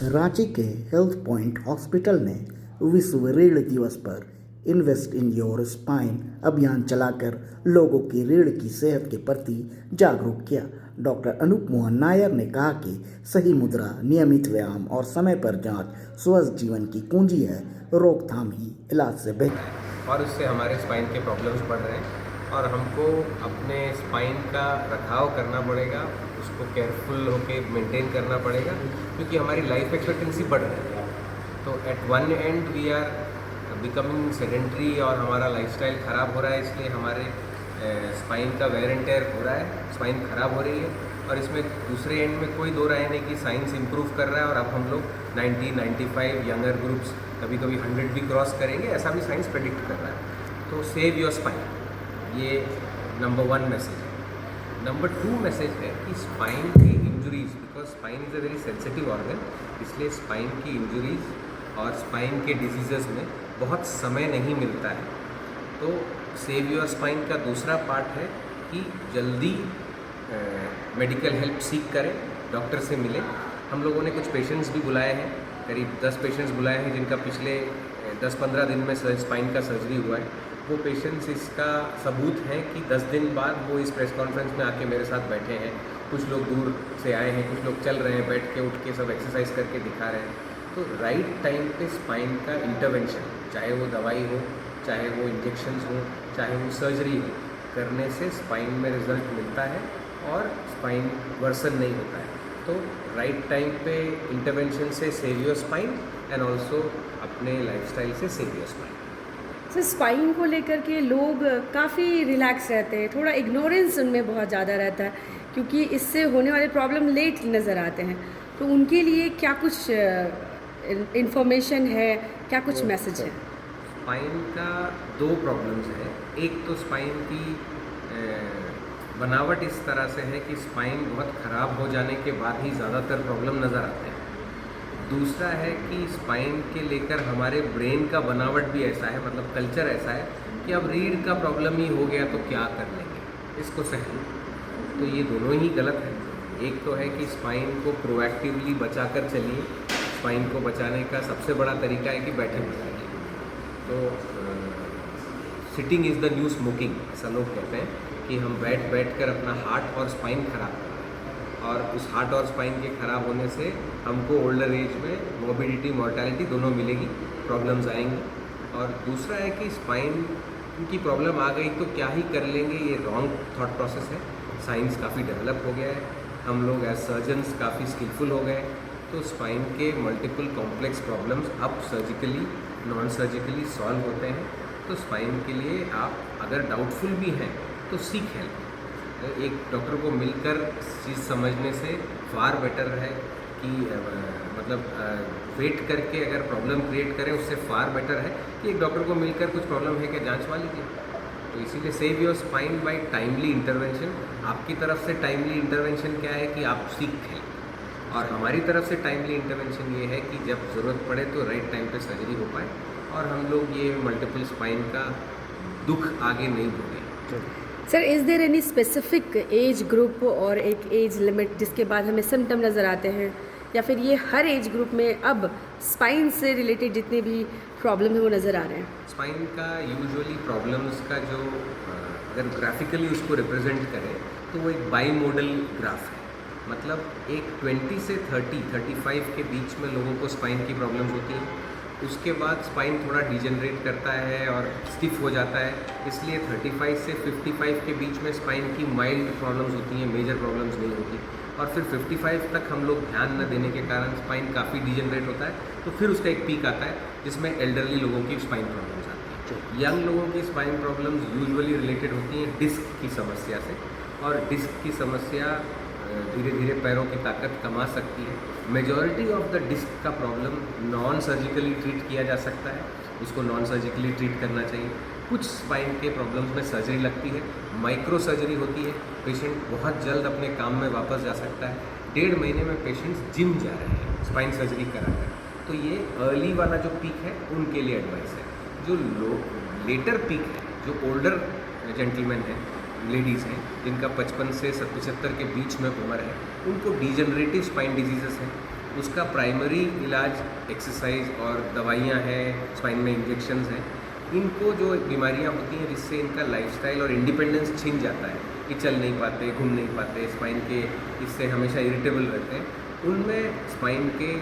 रांची के health point hospital ने विश्व रीढ़ दिवस पर इन्वेस्ट इन योर स्पाइन अभियान चलाकर लोगों की रीढ़ की सेहत के प्रति जागरूक किया। डॉक्टर अनूप मोहन नायर ने कहा कि सही मुद्रा, नियमित व्यायाम और समय पर जांच स्वस्थ जीवन की कुंजी है। रोकथाम ही इलाज से बेहतर है। और उससे हमारे स्पाइन के प्रॉब्लम्स बढ़ रहे हैं और हमको अपने स्पाइन का रखाव करना पड़ेगा, उसको केयरफुल होके मेंटेन करना पड़ेगा, क्योंकि हमारी लाइफ एक्सपेक्टेंसी बढ़ रही है। तो at one end we are becoming sedentary और हमारा लाइफस्टाइल ख़राब हो रहा है, इसलिए हमारे स्पाइन का वेयर एंड टेयर हो रहा है, स्पाइन ख़राब हो रही है। और इसमें दूसरे एंड में कोई दो राय नहीं कि साइंस इम्प्रूव कर रहा है और अब हम लोग 90, 95 यंगर ग्रुप्स कभी कभी 100 भी क्रॉस करेंगे, ऐसा भी साइंस प्रेडिक्ट कर रहा है। तो सेव योर स्पाइन, ये नंबर 1 मैसेज है। नंबर 2 मैसेज है कि स्पाइन की injuries, because spine is a very sensitive organ, इसलिए स्पाइन की इंजरीज और स्पाइन के डिजीज़ में बहुत समय नहीं मिलता है। तो सेव योर स्पाइन का दूसरा पार्ट है कि जल्दी मेडिकल हेल्प सीख करें, डॉक्टर से मिलें। हम लोगों ने कुछ पेशेंट्स भी बुलाए हैं, करीब 10 पेशेंट्स बुलाए हैं जिनका पिछले 10-15 दिन में स्पाइन का सर्जरी हुआ है। वो पेशेंट्स इसका सबूत हैं कि 10 दिन बाद वो इस प्रेस कॉन्फ्रेंस में आके मेरे साथ बैठे हैं। कुछ लोग दूर से आए हैं, कुछ लोग चल रहे हैं, बैठ के उठ के सब एक्सरसाइज करके दिखा रहे हैं। तो राइट टाइम पे स्पाइन का इंटरवेंशन, चाहे वो दवाई हो, चाहे वो इंजेक्शंस हो, चाहे वो सर्जरी हो, करने से स्पाइन में रिजल्ट मिलता है और स्पाइन वर्सन नहीं होता है। तो राइट टाइम पे इंटरवेंशन से save your spine and also अपने लाइफस्टाइल से save your spine. Sir, spine को लेकर के लोग काफ़ी रिलैक्स रहते हैं, थोड़ा इग्नोरेंस उनमें बहुत ज़्यादा रहता है, क्योंकि इससे होने वाले प्रॉब्लम लेट नज़र आते हैं। तो उनके लिए क्या कुछ इन्फॉर्मेशन है, क्या कुछ मैसेज है? स्पाइन का 2 प्रॉब्लम्स है। एक तो स्पाइन की बनावट इस तरह से है कि स्पाइन बहुत ख़राब हो जाने के बाद ही ज़्यादातर प्रॉब्लम नज़र आते हैं। दूसरा है कि स्पाइन के लेकर हमारे ब्रेन का बनावट भी ऐसा है, मतलब कल्चर ऐसा है कि अब रीढ़ का प्रॉब्लम ही हो गया तो क्या कर लेंगे, इसको सह लो। तो ये दोनों ही गलत है। एक तो है कि स्पाइन को प्रोएक्टिवली बचा कर चलिए। स्पाइन को बचाने का सबसे बड़ा तरीका है कि बैठे बिठाइए। तो sitting is the new smoking, ऐसा लोग कहते हैं कि हम बैठ कर अपना हार्ट और स्पाइन खराब कर रहे हैं, और उस हार्ट और स्पाइन के ख़राब होने से हमको ओल्डर एज में मोर्बिडिटी, मॉर्टेलिटी दोनों मिलेगी, प्रॉब्लम्स आएंगी। और दूसरा है कि स्पाइन की प्रॉब्लम आ गई तो क्या ही कर लेंगे, ये रॉन्ग थॉट प्रोसेस है। साइंस काफ़ी डेवलप हो गया है, हम लोग एज सर्जन्स काफ़ी स्किलफुल हो गए। तो स्पाइन के मल्टीपल कॉम्प्लेक्स प्रॉब्लम्स अब सर्जिकली, नॉन सर्जिकली सॉल्व होते हैं। तो स्पाइन के लिए आप अगर डाउटफुल भी हैं तो सीख हेल्प। एक डॉक्टर को मिलकर चीज़ समझने से फार बेटर है कि वेट करके अगर प्रॉब्लम क्रिएट करें, उससे फार बेटर है कि एक डॉक्टर को मिलकर कुछ प्रॉब्लम है क्या जांचवा लीजिए। तो इसीलिए save your spine by timely intervention. आपकी तरफ से टाइमली इंटरवेंशन क्या है कि आप सीख हेल्प, और हमारी तरफ से टाइमली इंटरवेंशन ये है कि जब ज़रूरत पड़े तो राइट टाइम पे सर्जरी हो पाए और हम लोग ये मल्टीपल स्पाइन का दुख आगे नहीं भोगें। Sir, is there any specific age group और एक एज लिमिट जिसके बाद हमें सिम्टम नज़र आते हैं, या फिर ये हर एज ग्रुप में अब स्पाइन से रिलेटेड जितने भी प्रॉब्लम है वो नज़र आ रहे हैं? स्पाइन का यूजुअली प्रॉब्लम्स का जो अगर ग्राफिकली उसको रिप्रेजेंट करें तो वो एक बाई मॉडल ग्राफ है। मतलब एक 20 से 30-35 के बीच में लोगों को स्पाइन की प्रॉब्लम्स होती हैं। उसके बाद स्पाइन थोड़ा डिजेनरेट करता है और स्टिफ हो जाता है, इसलिए 35 से 55 के बीच में स्पाइन की माइल्ड प्रॉब्लम्स होती हैं, मेजर प्रॉब्लम्स नहीं होती। और फिर 55 तक हम लोग ध्यान न देने के कारण स्पाइन काफ़ी डिजेनरेट होता है, तो फिर उसका एक पीक आता है जिसमें एल्डरली लोगों की स्पाइन प्रॉब्लम्स आती हैं। यंग लोगों की स्पाइन प्रॉब्लम्स यूजुअली रिलेटेड होती हैं डिस्क की समस्या से, और डिस्क की समस्या धीरे धीरे पैरों की ताकत कमा सकती है। मेजॉरिटी ऑफ द डिस्क का प्रॉब्लम नॉन सर्जिकली ट्रीट किया जा सकता है, उसको नॉन सर्जिकली ट्रीट करना चाहिए। कुछ स्पाइन के प्रॉब्लम्स में सर्जरी लगती है, माइक्रो सर्जरी होती है, पेशेंट बहुत जल्द अपने काम में वापस जा सकता है। 1.5 महीने में पेशेंट्स जिम जा रहे हैं स्पाइन सर्जरी कराकर। तो ये अर्ली वाला जो पीक है उनके लिए एडवाइस है। जो लेटर पीक है, जो ओल्डर जेंटलमैन हैं, लेडीज़ हैं जिनका 55 से 75 के बीच में उम्र है, उनको डिजेनरेटिव स्पाइन डिजीजेस हैं, उसका प्राइमरी इलाज एक्सरसाइज और दवाइयाँ हैं, स्पाइन में इंजेक्शंस हैं। इनको जो बीमारियाँ होती हैं जिससे इनका लाइफस्टाइल और इंडिपेंडेंस छिन जाता है, कि चल नहीं पाते, घूम नहीं पाते, स्पाइन के इससे हमेशा इरिटेबल रहते हैं, उनमें स्पाइन के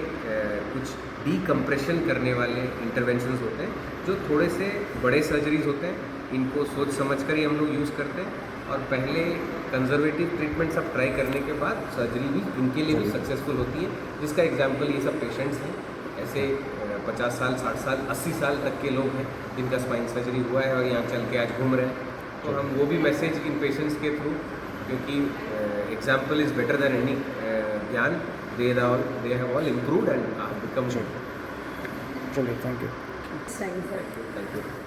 कुछ डीकम्प्रेशन करने वाले इंटरवेंशंस होते हैं जो थोड़े से बड़े सर्जरीज होते हैं। इनको सोच समझ कर ही हम लोग यूज़ करते हैं और पहले कंजर्वेटिव ट्रीटमेंट सब ट्राई करने के बाद सर्जरी भी इनके लिए भी सक्सेसफुल होती है, जिसका एग्जाम्पल ये सब पेशेंट्स हैं। ऐसे 50 साल, 60 साल, 80 साल तक के लोग हैं जिनका स्पाइन सर्जरी हुआ है और यहाँ चल के आज घूम रहे हैं। तो हम वो भी मैसेज इन पेशेंट्स के थ्रू, क्योंकि example is better than any ज्ञान, they have all improved and become good. चलिए, thank you. Thanks, sir. Thank you.